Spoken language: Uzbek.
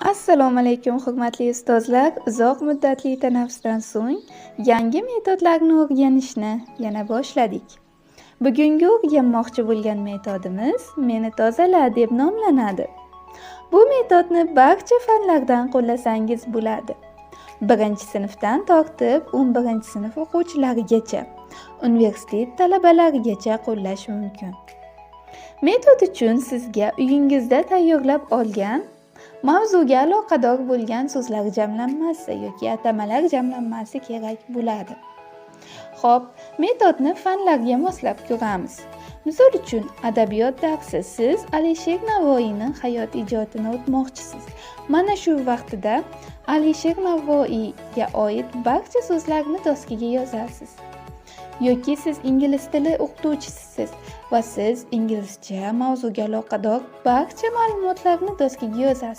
Assalomu alaykum hurmatli ustozlar. Uzoq muddatli tanaffusdan so'ng yangi metodlarni o'rganishni yana boshladik. Bugungi o'rganmoqchi bo'lgan metodimiz "Meni tozala" deb nomlanadi. Bu metodni barcha fanlardan qo'llasangiz bo'ladi. 1-sinfdan tortib 11-sinf o'quvchilarigacha, universitet talabalarigacha qo'llash mumkin. Metod uchun sizga uyingizda tayyorlab olgan mavzuga aloqador bo'lgan so'zlar jamlanmasi yoki atamalar jamlanmasi kerak bo'ladi. Xo'p, metodni fanlarga moslab ko'ramiz. Misol uchun, adabiyot darsi siz Alisher Navoiyning hayot ijodini o'tmoqchisiz. Mana shu vaqtida Alisher Navoiyga oid barcha so'zlarni doskaga yozasiz. Yoki siz ingliz tili o'qituvchisiz va siz inglizcha mavzuga aloqador barcha ma'lumotlarni doskaga yozasiz.